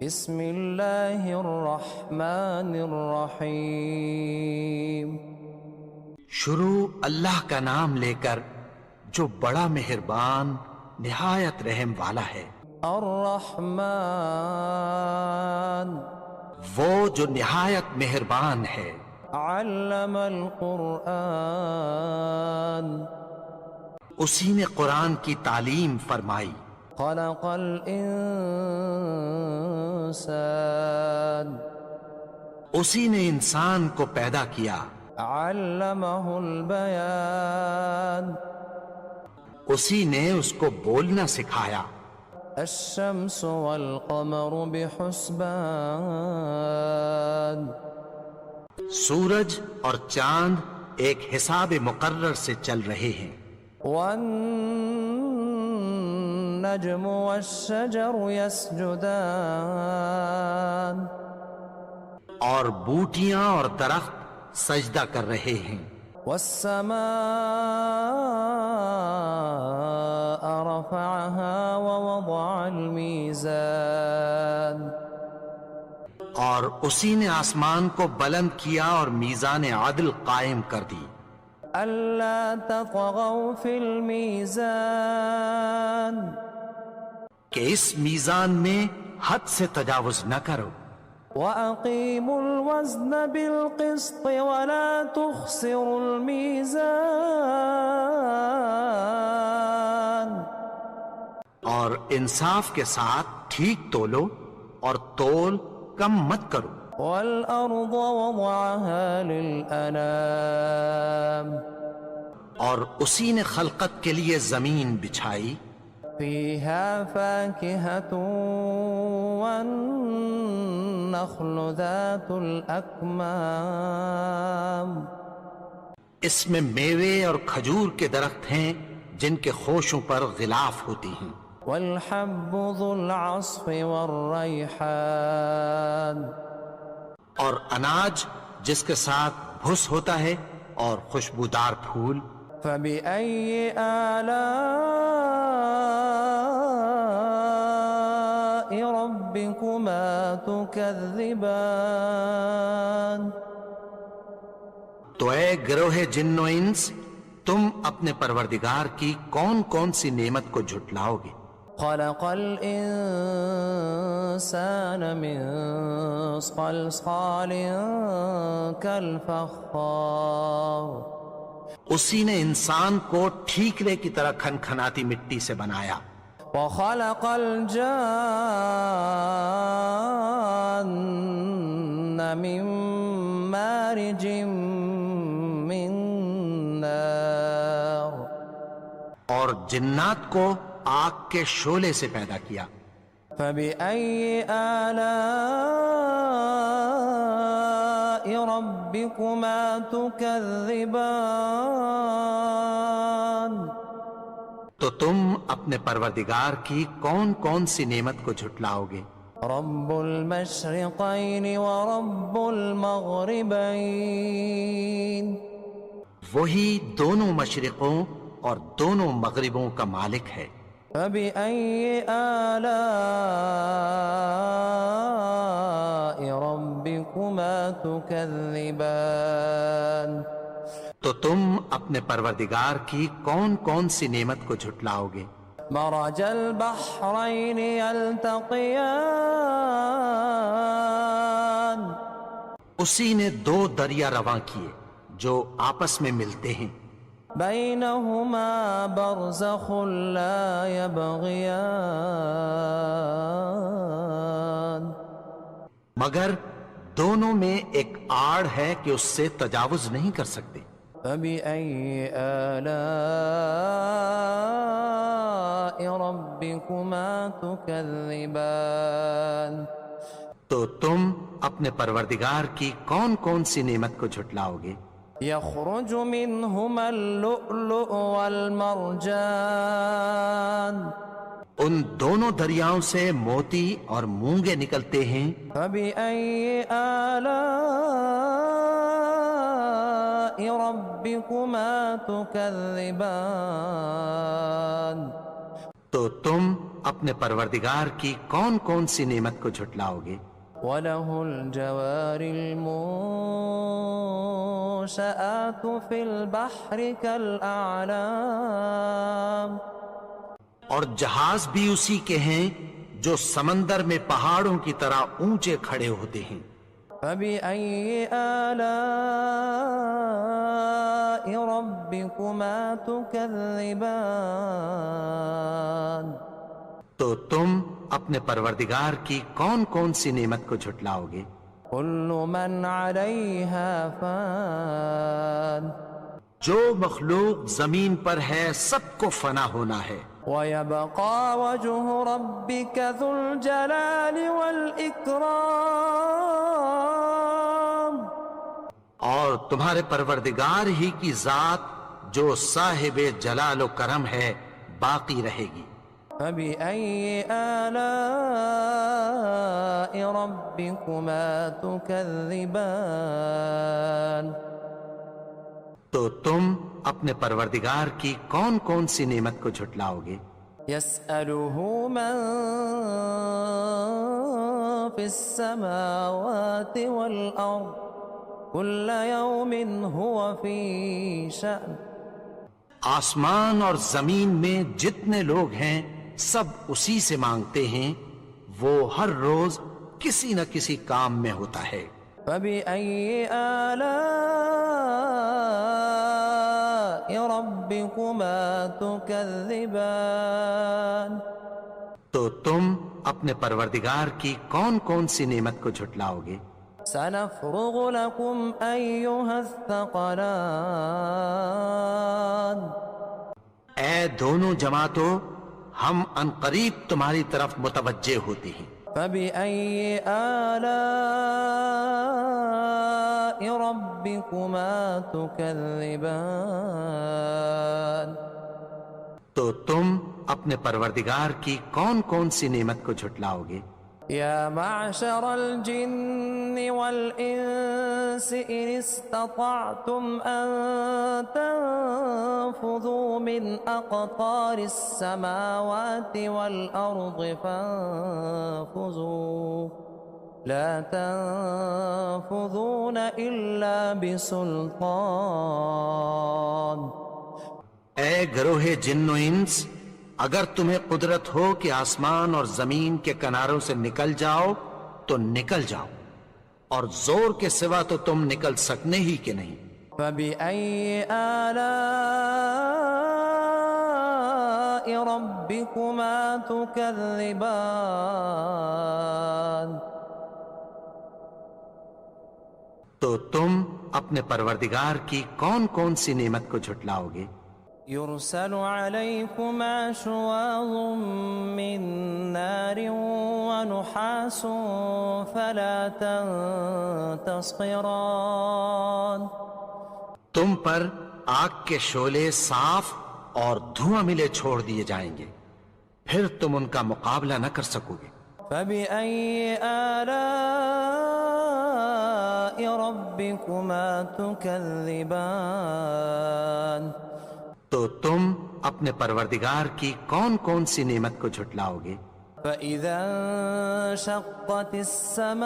بسم اللہ الرحمن الرحیم۔ شروع اللہ کا نام لے کر جو بڑا مہربان نہایت رحم والا ہے۔ الرحمن وہ جو نہایت مہربان ہے۔ علم القرآن اسی نے قرآن کی تعلیم فرمائی۔ خلق الانسان اسی نے انسان کو پیدا کیا۔ علمہ البیان اسی نے اس کو بولنا سکھایا۔ الشمس والقمر بحسبان سورج اور چاند ایک حساب مقرر سے چل رہے ہیں۔ والنجم والشجر يسجدان اور بوٹیاں اور درخت سجدہ کر رہے ہیں۔ والسماء رفعها ووضع الميزان اور اسی نے آسمان کو بلند کیا اور میزان عدل قائم کر دی۔ ألا تطغوا في الميزان کہ اس میزان میں حد سے تجاوز نہ کرو۔ وَأَقِيمُوا الْوَزْنَ بِالْقِسْطِ وَلَا تُخْسِرُوا الْمِيزَانَ اور انصاف کے ساتھ ٹھیک تولو اور تول کم مت کرو۔ وَالْأَرْضَ وَضَعَهَا لِلْأَنَامِ اور اسی نے خلقت کے لیے زمین بچھائی۔ فِيهَا فَاكِهَةٌ وَالنَّخْلُ ذَاتُ الْأَكْمَامِ اس میں میوے اور کھجور کے درخت ہیں جن کے خوشوں پر غلاف ہوتی ہیں۔ وَالْحَبُّ ذُو الْعَصْفِ وَالرَّيْحَانِ اور اناج جس کے ساتھ بھس ہوتا ہے اور خوشبودار پھول۔ فَبِأَيِّ آلَاءِ رَبِّكُمَا تُكَذِّبَانِ تو اے گروہ جن و انس، تم اپنے پروردگار کی کون کون سی نعمت کو جھٹلاؤ گے؟ خلق الانسان من صلصال كالفخار اسی نے انسان کو ٹھیکرے کی طرح کھنکھناتی مٹی سے بنایا۔ وخلق الجان من مارج من نار اور جنات کو آگ کے شعلے سے پیدا کیا۔ فبأي آلاء ربكما تكذبان تو تم اپنے پروردگار کی کون کون سی نعمت کو جھٹلاؤ گے؟ رب المشرقين ورب المغربين وہی دونوں مشرقوں اور دونوں مغربوں کا مالک ہے۔ فبأي آلاء ربكما تكذبان تو تم اپنے پروردگار کی کون کون سی نعمت کو جھٹلاؤ گے؟ مرج البحرين يلتقيان اسی نے دو دریا رواں کیے جو آپس میں ملتے ہیں۔ بينهما برزخ لا يبغيان مگر دونوں میں ایک آڑ ہے کہ اس سے تجاوز نہیں کر سکتے۔ فبأي آلاء ربكما تكذبان تو تم اپنے پروردگار کی کون کون سی نعمت کو جھٹلاؤ گے؟ يخرج منهما اللؤلؤ والمرجان ان دونوں دریاؤں سے موتی اور مونگے نکلتے ہیں۔ فبأي آلاء ربكما تكذبان تو تم اپنے پروردگار کی کون کون سی نعمت کو جھٹلاؤ گے؟ وَلَهُ الْجَوَارِ الْمُنشَآتُ فِي الْبَحْرِ كَالْأَعْلَامِ، اور جہاز بھی اسی کے ہیں جو سمندر میں پہاڑوں کی طرح اونچے کھڑے ہوتے ہیں۔ فَبِأَيِّ آلَاءِ رَبِّكُمَا تُكَذِّبَانِ، تو تم اپنے پروردگار کی کون کون سی نعمت کو جھٹلاؤ گے؟ كُلُّ مَنْ عَلَيْهَا فَانٍ، جو مخلوق زمین پر ہے سب کو فنا ہونا ہے، وَيَبْقَى وَجْهُ رَبِّكَ ذُو الْجَلَالِ وَالْإِكْرَامِ، اور تمہارے پروردگار ہی کی ذات جو صاحب جلال و کرم ہے باقی رہے گی۔ فَبِأَيِّ آلَاءِ رَبِّكُمَا تُكَذِّبَانِ، تو تم اپنے پروردگار کی کون کون سی نعمت کو جھٹلاؤ گے؟ يَسْأَلُهُ مَن فِي السَّمَاوَاتِ وَالْأَرْضِ كُلَّ يَوْمٍ هُوَ فِي شَأْنٍ، آسمان اور زمین میں جتنے لوگ ہیں سب اسی سے مانگتے ہیں، وہ ہر روز کسی نہ کسی کام میں ہوتا ہے۔ فَبِأَيِّ آلَاءِ رَبِّكُمَا تُكَذِّبَانِ، تو تم اپنے پروردگار کی کون کون سی نعمت کو جھٹلاؤ گے؟ سَنَفْرُغُ لَكُمْ أَيُّهَ الثَّقَلَانِ، اے دونوں جماعتوں، ہم عنقریب تمہاری طرف متوجہ ہوتے ہیں۔ فَبِأَيِّ آلَاءِ رَبِّكُمَا تُكَذِّبَانِ، تو تم اپنے پروردگار کی کون کون سی نعمت کو جھٹلاؤ گے؟ يا معشر الجن والإنس إن استطعتم أن تنفذوا من أقطار السماوات والأرض فانفذوا لا تنفذون إلا بسلطان۔ اے گروہ جن و انس، اگر تمہیں قدرت ہو کہ آسمان اور زمین کے کناروں سے نکل جاؤ تو نکل جاؤ، اور زور کے سوا تو تم نکل سکنے ہی کہ نہیں۔ فَبِأَيِّ آلَاءِ رَبِّكُمَا تُكَذِّبَانِ، تو تم اپنے پروردگار کی کون کون سی نعمت کو جھٹلاؤ گے؟ يرسل عليكما شواظ من نار ونحاس فلا تنتصران، تم پر آگ کے شعلے صاف اور دھواں ملے چھوڑ دیے جائیں گے، پھر تم ان کا مقابلہ نہ کر سکو گے۔ فَبِأَيِّ آلَاءِ رَبِّكُمَا تُكَذِّبَانِ، تو تم اپنے پروردگار کی کون کون سی نعمت کو جھٹلاؤ گے؟ فَإِذَا انشَقَّتِ السَّمَاءُ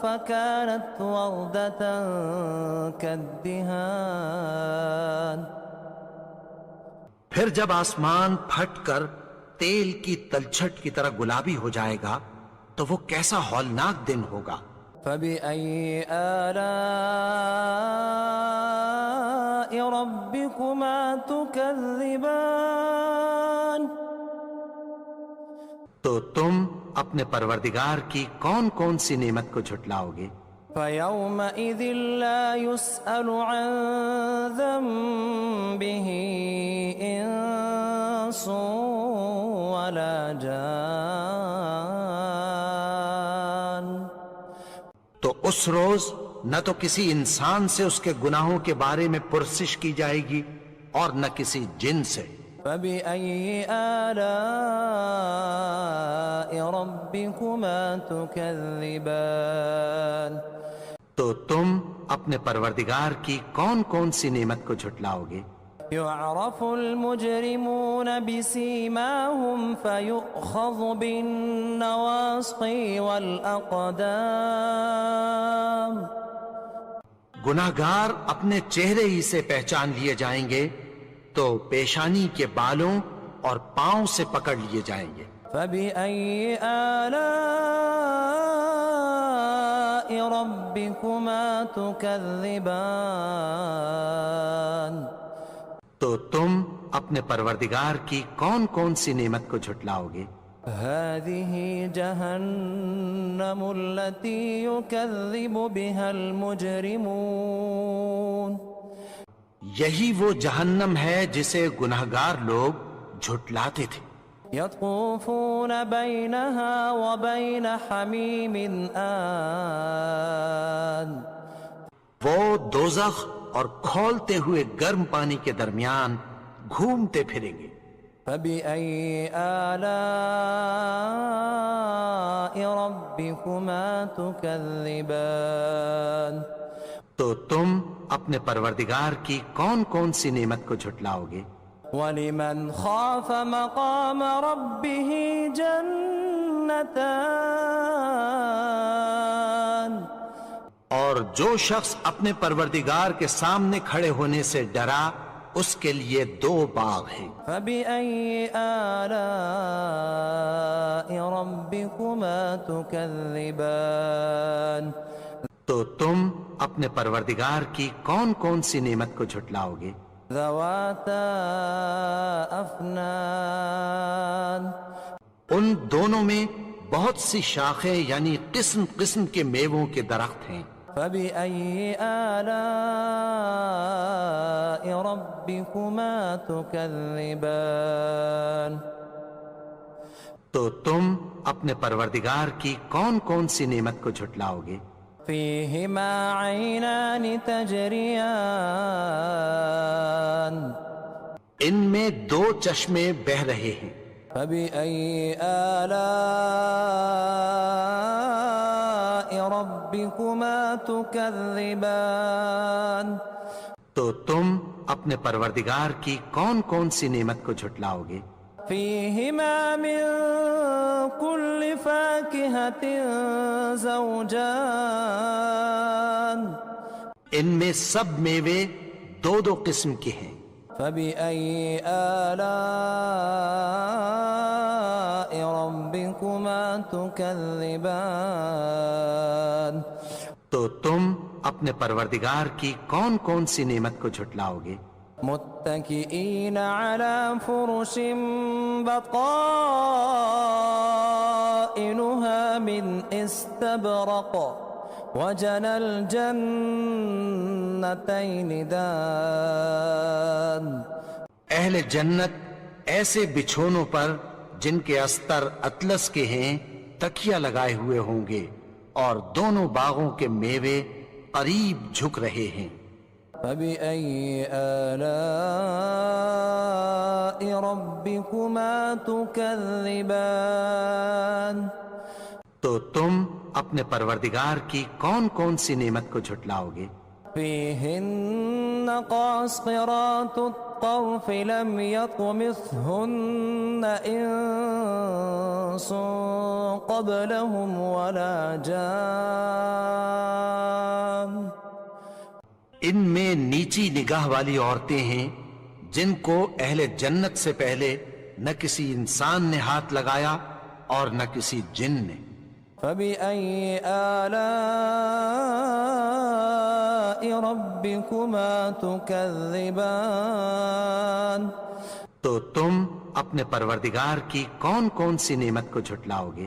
فَكَانَتْ وَرْدَةً كَالدِّهَانِ، پھر جب آسمان پھٹ کر تیل کی تلچھٹ کی طرح گلابی ہو جائے گا تو وہ کیسا ہولناک دن ہوگا۔ فَبِأَيِّ آلَاءِ رَبِّكُمَا تُكَذِّبَانِ، تو تم اپنے پروردگار کی کون کون سی نعمت کو جھٹلاؤ گے؟ فَيَوْمَئِذٍ لَا يُسْأَلُ عَنْ ذَنبِهِ إِنسٌ وَلَا جَانٌ، تو اس روز نہ تو کسی انسان سے اس کے گناہوں کے بارے میں پرسش کی جائے گی اور نہ کسی جن سے۔ فَبِأَيِّ آلَاءِ رَبِّكُمَا تُكَذِّبَانِ، تو تم اپنے پروردگار کی کون کون سی نعمت کو جھٹلاؤ گے؟ يعرف المجرمون بسيماهم فيؤخذ بالنواصي والأقدام گناہگار اپنے چہرے ہی سے پہچان لیے جائیں گے تو پیشانی کے بالوں اور پاؤں سے پکڑ لیے جائیں گے۔ فبأي آلاء ربكما تكذبان تو تم اپنے پروردگار کی کون کون سی نعمت کو جھٹلاؤ گے؟ هذه جهنم التي يكذب بها المجرمون یہی وہ جہنم ہے جسے گناہگار لوگ جھٹلاتے تھے۔ يطوفون بينها وبين حميم آن وہ دوزخ اور کھولتے ہوئے گرم پانی کے درمیان گھومتے پھریں گے۔ فبأي آلاء ربكما تكذبان تو تم اپنے پروردگار کی کون کون سی نعمت کو جھٹلاؤ گے؟ ولمن خاف مقام ربه جنتان اور جو شخص اپنے پروردگار کے سامنے کھڑے ہونے سے ڈرا اس کے لیے 2 باغ ہیں۔ فبأي آلاء ربكما تكذبان تو تم اپنے پروردگار کی کون کون سی نعمت کو جھٹلاؤ گے؟ ذواتا افنان ان دونوں میں بہت سی شاخیں یعنی قسم قسم کے میووں کے درخت ہیں۔ فبأي آلاء ربكما تكذبان تو تم اپنے پروردگار کی کون کون سی نعمت کو جھٹلاؤ گے؟ فيهما عينان تجريان ان میں 2 چشمے بہ رہے ہیں۔ فبأي آلاء ربكما تكذبان تو تم اپنے پروردگار کی کون کون سی نعمت کو جھٹلاؤ گے؟ فيهما من كل فاكهة زوجان ان میں سب میوے 2 قسم کے ہیں۔ فبأي آلاء ربكما تكذبان تو تم اپنے پروردگار کی کون کون سی نعمت کو جھٹلاؤ گے؟ متكئين على فرش بطائنها من استبرق وجنى الجنتين دان اہل جنت ایسے بچھونوں پر جن کے استر اطلس کے ہیں تکیہ لگائے ہوئے ہوں گے اور دونوں باغوں کے میوے قریب جھک رہے ہیں۔ فبأي آلاء ربكما تكذبان تو تم اپنے پروردگار کی کون کون سی نعمت کو جھٹلاؤ گے؟ فيهن قاصرات الطرف لم يطمثهن إنس قبلهم ولا جان ان میں نیچی نگاہ والی عورتیں ہیں جن کو اہل جنت سے پہلے نہ کسی انسان نے ہاتھ لگایا اور نہ کسی جن نے۔ فبأي آلاء ربكما تكذبان تو تم اپنے پروردگار کی کون کون سی نعمت کو جھٹلاؤ گے؟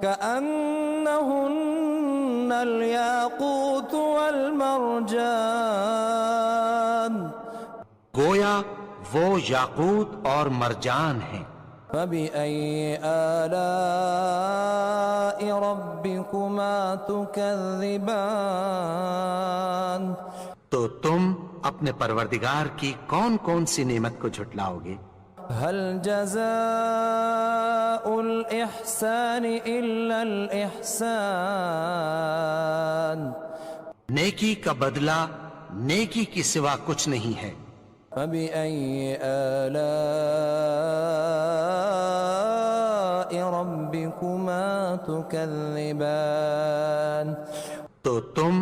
كأنهن الياقوت والمرجان گویا وہ یاقوت اور مرجان ہیں۔ فبأي آلاء ربكما تكذبان تو تم اپنے پروردگار کی کون کون سی نعمت کو جھٹلاؤ گے؟ هل جزاء الإحسان إلا الإحسان نیکی کا بدلہ نیکی کی سوا کچھ نہیں ہے۔ فبأي آلاء ربكما تكذبان تو تم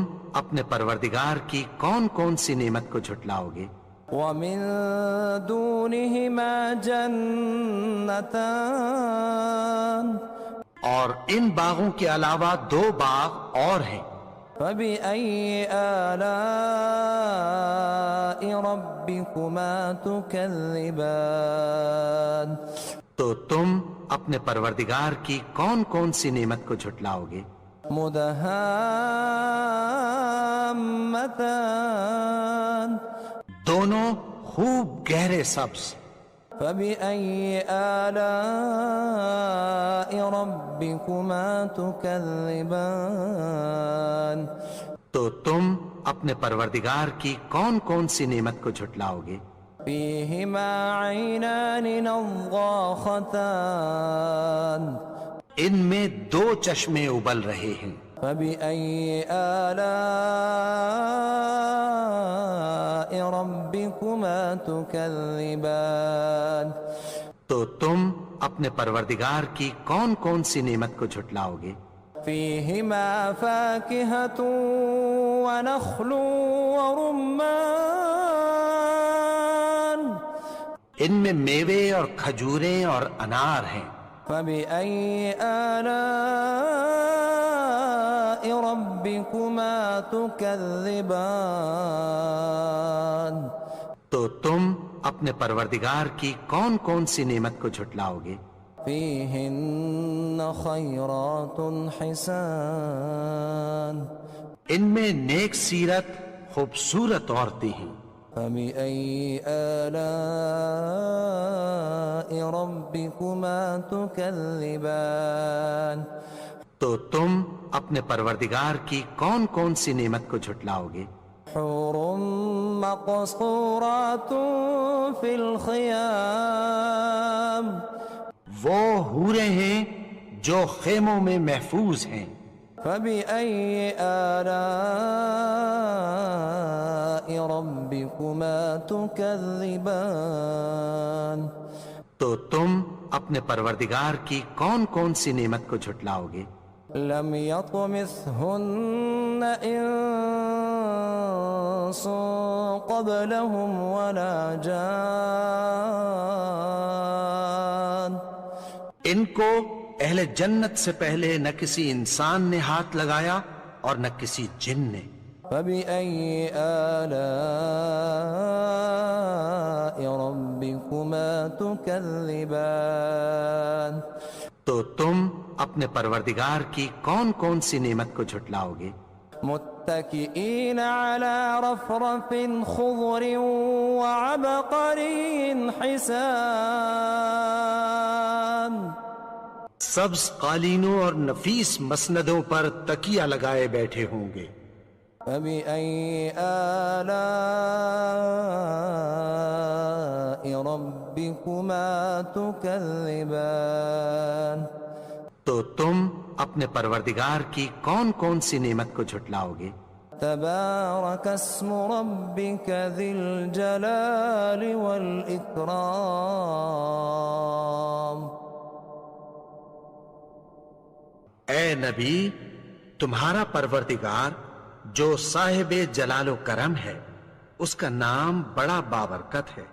اپنے پروردگار کی کون کون سی نعمت کو جھٹلاؤ گے؟ ومن دونهما جنتان اور ان باغوں کے علاوہ 2 باغ اور ہیں۔ فبأي آلاء ربكما تكذبان تو تم اپنے پروردگار کی کون کون سی نعمت کو جھٹلاؤ گے؟ مدہامتان دونوں خوب گہرے سبز۔ فبأي آلاء ربكما تكذبان تو تم اپنے پروردگار کی کون کون سی نعمت کو جھٹلاؤ گے؟ فيهما عينان نضاختان ان میں 2 چشمے ابل رہے ہیں۔ فبأي آلاء ربكما تكذبان تو تم اپنے پروردگار کی کون کون سی نعمت کو جھٹلاؤ گے؟ فيهما فاكهة ونخل ورمان ان میں میوے اور کھجوریں اور انار ہیں۔ فبأي آلاء ربكما تكذبان تو تم اپنے پروردگار کی کون کون سی نعمت کو جھٹلاؤ گے؟ فيهن خيرات حسان ان میں نیک سیرت خوبصورت عورتیں ہیں۔ فبأي آلاء ربكما تكذبان تو تم اپنے پروردگار کی کون کون سی نعمت کو جھٹلاؤ گے؟ حور مقصورات في الخيام وہ حوریں ہیں جو خیموں میں محفوظ ہیں۔ فبأي آلاء ربكما تكذبان تو تم اپنے پروردگار کی کون کون سی نعمت کو جھٹلاؤ گے؟ لم يطمثهن إنس قبلهم ولا جان ان کو اہل جنت سے پہلے نہ کسی انسان نے ہاتھ لگایا اور نہ کسی جن نے۔ فبأي آلاء ربكما تكذبان تو تم اپنے پروردگار کی کون کون سی نعمت کو جھٹلاؤ گے؟ متكئين على رفرف خضر وعبقري حسان سبز قالینوں اور نفیس مسندوں پر تکیہ لگائے بیٹھے ہوں گے۔ فبأي آلاء ربكما تكذبان تو تم اپنے پروردگار کی کون کون سی نعمت کو جھٹلاؤ گے؟ تبارك اسم ربك ذي الجلال والإكرام اے نبی، تمہارا پروردگار جو صاحب جلال و کرم ہے، اس کا نام بڑا بابرکت ہے۔